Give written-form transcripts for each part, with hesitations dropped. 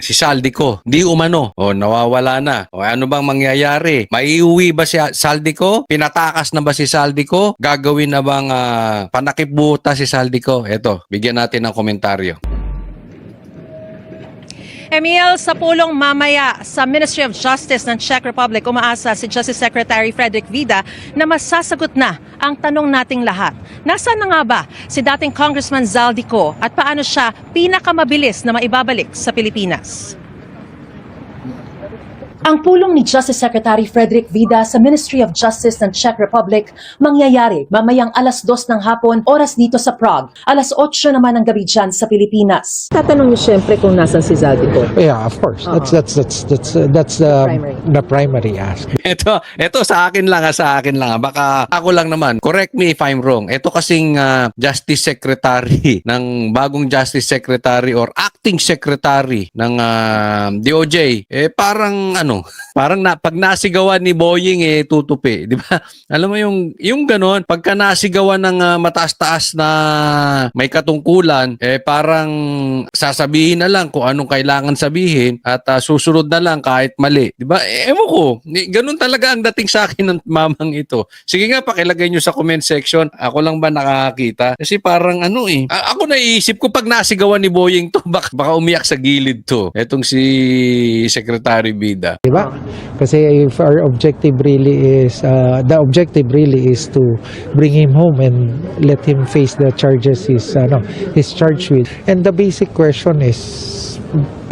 si Saldico, di umano, o nawawala na, o ano bang mangyayari? Maiuwi ba si Saldico? Pinatakas na ba si Saldico? Gagawin na bang panakipbuta si Saldico? Eto, bigyan natin ng komentaryo. Emil, sa pulong mamaya sa Ministry of Justice ng Czech Republic, umaasa si Justice Secretary Frederick Vida na masasagot na ang tanong nating lahat. Nasaan na nga ba si dating Congressman Zaldico at paano siya pinakamabilis na maibabalik sa Pilipinas? Ang pulong ni Justice Secretary Frederick Vida sa Ministry of Justice ng Czech Republic mangyayari mamayang alas 2 ng hapon oras dito sa Prague, alas 8 naman ng gabi dyan sa Pilipinas. Tatanong niyo siyempre kung nasan si Zaldico. Yeah, of course. That's the primary ask. Ito sa akin lang, Baka ako lang naman. Correct me if I'm wrong. Ito kasing Justice Secretary ng bagong Justice Secretary or Acting Secretary ng DOJ, parang pag nasigawan ni Boying tutupi, di ba? Alam mo yung ganon, pagka nasigawan ng mataas-taas na may katungkulan, parang sasabihin na lang kung anong kailangan sabihin at susunod na lang kahit mali, di ba? Ewan ko, ganun talaga ang dating sa akin ng mamang ito. Sige nga, pakilagay nyo sa comment section. Ako lang ba nakakakita? Kasi parang ako naiisip ko pag nasigawan ni Boying to, baka umiyak sa gilid to. Etong si Secretary Vida. Diba? Kasi if our objective really is, the objective really is to bring him home and let him face the charges he's charged with. And the basic question is,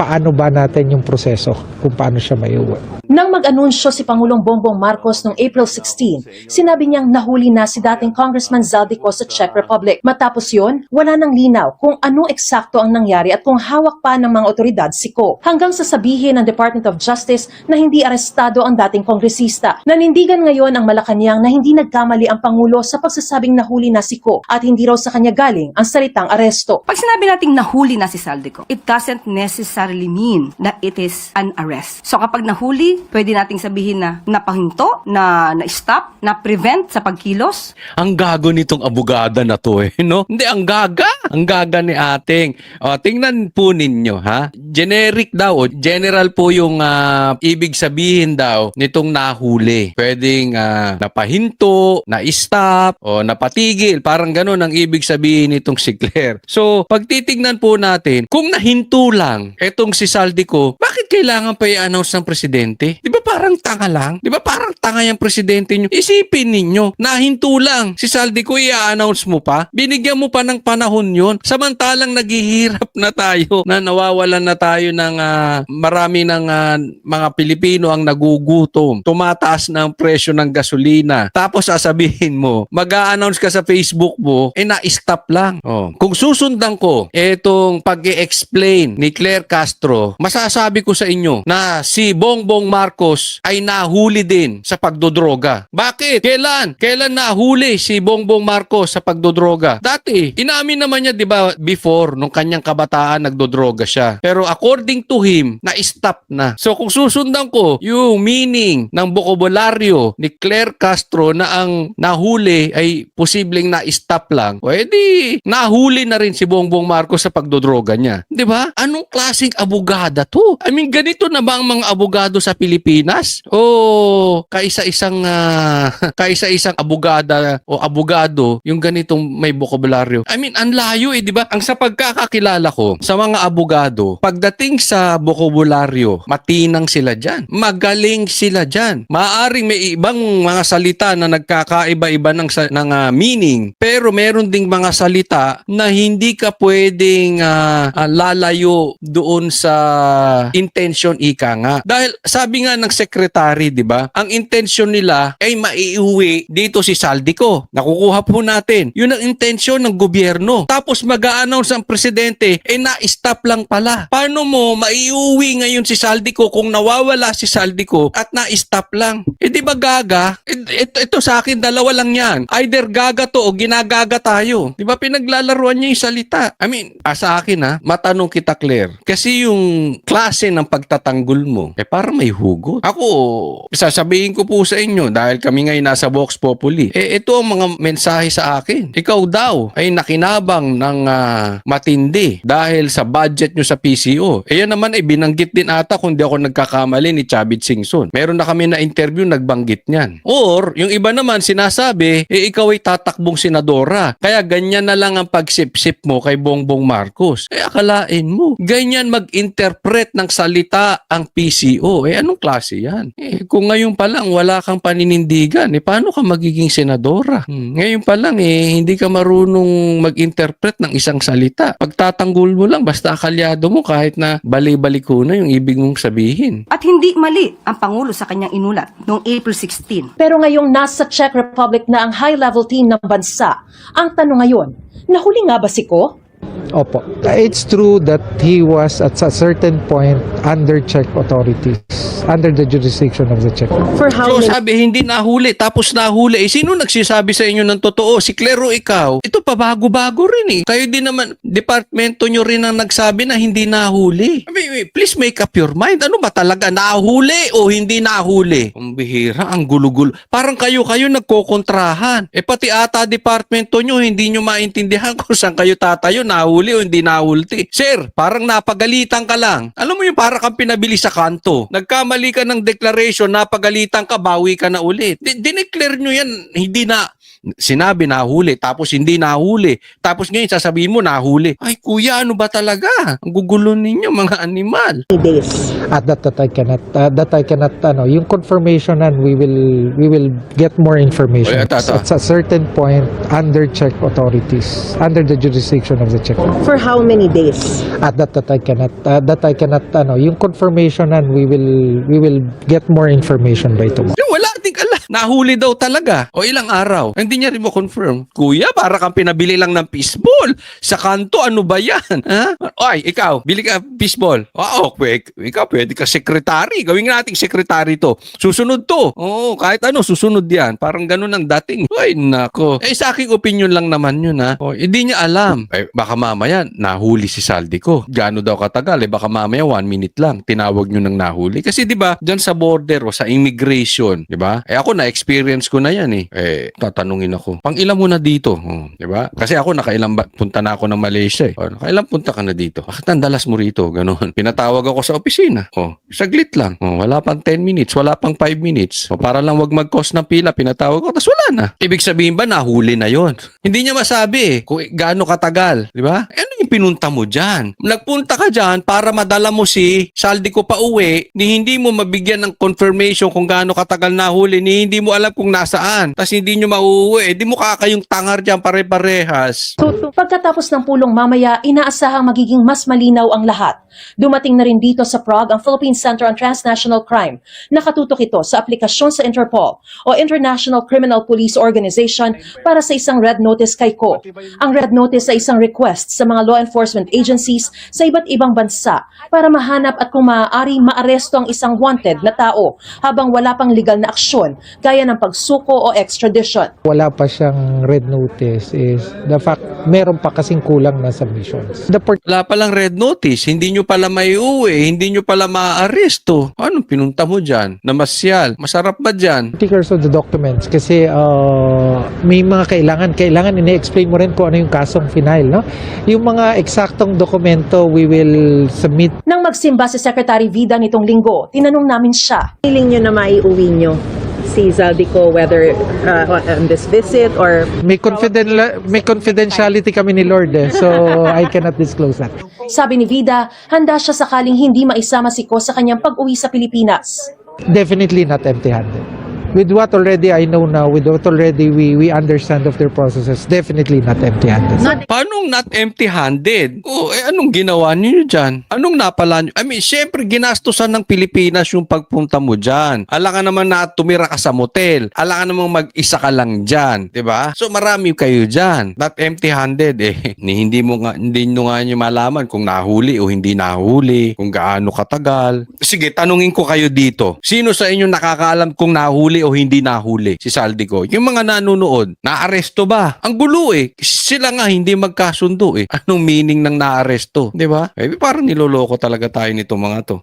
paano ba natin yung proseso kung paano siya maiuwi? Nang mag-anunsyo si Pangulong Bongbong Marcos noong April 16, sinabi niyang nahuli na si dating Congressman Zaldico sa Czech Republic. Matapos yon, wala nang linaw kung ano eksakto ang nangyari at kung hawak pa ng mga otoridad si Ko. Hanggang sasabihin ng Department of Justice na hindi arestado ang dating kongresista. Nanindigan ngayon ang Malacanang na hindi nagkamali ang Pangulo sa pagsasabing nahuli na si Ko at hindi raw sa kanya galing ang salitang aresto. Pag sinabi nating nahuli na si Zaldico, it doesn't necessarily mean that it is an arrest. So kapag nahuli, pwede nating sabihin na napahinto, na stop, na prevent sa pagkilos. Ang gago nitong abogada na to no? Hindi, ang gaga ni ating. Tingnan po ninyo, ha? Generic daw, general po yung ibig sabihin daw nitong nahuli. Pwedeng napahinto, na-stop, o napatigil. Parang ganun ang ibig sabihin nitong si Claire. So, pag titignan po natin, kung nahinto lang etong si Zaldico, bakit kailangan pa i-announce ng presidente? Di ba parang tanga lang? Di ba parang tanga yung presidente nyo? Isipin ninyo, nahinto lang si Zaldico, i-announce mo pa? Binigyan mo pa ng panahon yun. Samantalang naghihirap na tayo, na nawawalan na tayo ng marami ng mga Pilipino ang nagugutom. Tumataas na ang presyo ng gasolina. Tapos sasabihin mo, mag-a-announce ka sa Facebook mo, na-stop lang. Kung susundan ko etong pag-i-explain ni Claire Castro, masasabi ko sa inyo na si Bongbong Marcos ay nahuli din sa pagdodroga. Bakit? Kailan nahuli si Bongbong Marcos sa pagdodroga? Dati, inamin naman niya, di ba, before, nung kanyang kabataan, nagdodroga siya. Pero according to him, na-stop na. So kung susundan ko yung meaning ng bokabularyo ni Claire Castro na ang nahuli ay posibleng na-stop lang, edi nahuli na rin si Bongbong Marcos sa pagdodroga niya. Di ba? Anong klaseng abogada to? I mean, ganito na ba ang mga abogado sa Pilipinas? O kaisa-isang abogada o abogado yung ganitong may bokabularyo? I mean, ang layo di ba? Ang sa pagkakakilala ko sa mga abogado, pagdating sa bokabularyo, matinang sila dyan. Magaling sila dyan. Maaring may ibang mga salita na nagkakaiba-iba ng meaning, pero meron ding mga salita na hindi ka pwedeng lalayo doon sa intention, ika nga. Dahil sabi nga ng secretary, di ba? Ang intention nila ay maiuwi dito si Zaldico. Nakukuha po natin. Yun ang intention ng gobyerno. Tapos mag-a-announce ang presidente, na-stop lang pala. Paano mo maiuwi ngayon si Zaldico kung nawawala si Zaldico at na-stop lang? Di ba gaga? Ito sa akin, dalawa lang yan. Either gaga to o ginagaga tayo. Di ba pinaglalaruan niya yung salita? I mean, sa akin matanong kita, Claire. Kasi yung klase ng pagtatanggol mo, parang may hugot. Ako, sasabihin ko ko po sa inyo, dahil kami ngayon nasa Vox Populi, ito ang mga mensahe sa akin. Ikaw daw ay nakinabang ng matindi dahil sa budget nyo sa PCO. Yan naman ay binanggit din ata, kung di ako nagkakamali, ni Chavit Singson. Meron na kami na interview, nagbanggit niyan. Or, yung iba naman sinasabi, ikaw ay tatakbong senadora. Kaya ganyan na lang ang pagsipsip mo kay Bongbong Marcos. Akalain mo, ganyan mag-interpret ng salita ang PCO. Anong klase yan? Kung ngayon pa lang wala kang paninindigan, paano ka magiging senadora? Ngayon pa lang hindi ka marunong mag-interpret ng isang salita. Pagtatanggol mo lang, basta akalyado mo kahit na bali-baliko na yung ibig mong sabihin. At hindi mali ang Pangulo sa kanyang inulat noong April 16. Pero ngayong nasa Czech Republic na ang high-level team ng bansa, ang tanong ngayon, nahuli nga ba si Ko? Opo. It's true that he was at a certain point under Czech authorities, under the jurisdiction of the Czech. For how So many sabi, hindi nahuli, tapos nahuli. Sino nagsisabi sa inyo ng totoo? Si Claro, ikaw. Ito pa bago-bago rin Kayo din naman, departamento nyo rin ang nagsabi na hindi nahuli. Please make up your mind. Ano ba talaga? Nahuli o hindi nahuli? Ang bihira, ang gulo-gulo. Parang kayo nagkokontrahan. Pati ata departamento nyo, hindi nyo maintindihan kung saan kayo tatayo, nahuli o hindi nahuli. Sir, parang napagalitan ka lang. Alam mo yung parang kang pinabili sa kanto. Nagkamali ka ng declaration, napagalitan ka, bawi ka na ulit. Dineclare nyo yan, hindi na. Sinabi nahuli, tapos hindi nahuli. Tapos ngayon sasabihin mo nahuli. Ay kuya, ano ba talaga? Ang gugulo ninyo mga animal. days? At that I cannot yung confirmation and we will get more information. At a certain point under Czech authorities, under the jurisdiction of the Czech. For how many days? At that I cannot yung confirmation and we will get more information by tomorrow. Wala ding alam. Nahuli daw talaga. O ilang araw. Hindi niya rin mo confirm. Kuya, para kang pinabili lang ng fishball. Sa kanto, ano ba yan? Ha? Oy, ikaw, bili ka fishball. Oo, ikaw pwede ka sekretary. Gawin nating sekretary to. Susunod to. Oo, kahit ano, susunod yan. Parang ganun ang dating. Ay, nako. Sa aking opinion lang naman yun, ha? O, hindi niya alam. Baka mamaya, nahuli si Saldico. Gaano daw katagal? Baka mamaya, 1 minute lang. Tinawag nyo ng nahuli. Kasi, di ba, dyan sa border o sa immigration, di ba? Ako, na-experience ko na yan tatanungin ako, pang ilan mo na dito? Di ba? Kasi ako, punta na ako ng Malaysia nakailang punta ka na dito? Bakit ang dalas mo rito? Ganon. Pinatawag ako sa opisina. Saglit lang. Wala pang 10 minutes, wala pang 5 minutes. Para lang wag mag-cause ng pila, pinatawag ko, tas wala na. Ibig sabihin ba, nahuli na yon? Hindi niya masabi kung gaano katagal. Di ba? Ano yung pinunta mo dyan? Nagpunta ka dyan para madala mo si Saldico pa uwi, ni hindi mo mabigyan ng confirmation kung gaano katagal nahuli, ni hindi mo alam kung nasaan. Tas hindi nyo mauuwi. Di mo kakayong tangar dyan pare-parehas. Pagkatapos ng pulong mamaya, inaasahang magiging mas malinaw ang lahat. Dumating na rin dito sa Prague ang Philippine Center on Transnational Crime. Nakatutok ito sa aplikasyon sa Interpol o International Criminal Police Organization para sa isang red notice kay Ko. Ang red notice ay isang request sa mga law enforcement agencies sa iba't ibang bansa para mahanap at kung maaari maaresto ang isang wanted na tao habang wala pang legal na aksyon gaya ng pagsuko o extradition. Wala pa siyang red notice is the fact meron pa kasing kulang na submissions. Wala palang red notice, hindi nyo pala may uwi, hindi nyo pala maaaresto. Anong pinunta mo dyan? Namasyal. Masarap ba dyan? Particulars of the documents kasi may mga kailangan ini-explain mo rin kung ano yung kasong final, no? Yung mga eksaktong dokumento we will submit. Nang magsimba si Secretary Vida nitong linggo, tinanong namin siya. Feeling nyo na maiuwi nyo si Zaldico whether on this visit or May confidentiality kami ni Lord so I cannot disclose that. Sabi ni Vida, handa siya sakaling hindi maisama si Ko sa kanyang pag-uwi sa Pilipinas. Definitely not empty-handed. With what already I know now, with what already we understand of their processes, definitely not empty-handed. Paano not empty-handed? Anong ginawa niyo dyan? Anong napala niyo? Syempre, ginastusan ng Pilipinas yung pagpunta mo dyan. Alam ka naman na tumira ka sa motel. Alam ka naman mag-isa ka lang dyan. Diba? So, marami kayo dyan. Not empty-handed Hindi nyo nga nyo malaman kung nahuli o hindi nahuli, kung gaano katagal. Sige, tanungin ko kayo dito. Sino sa inyo nakakaalam kung nahuli o hindi nahuli si Saldico? Yung mga nanonood, naaresto ba? Ang gulo sila nga hindi magkasundo Anong meaning ng naaresto? Di ba? Parang niloloko talaga tayo nito mga to.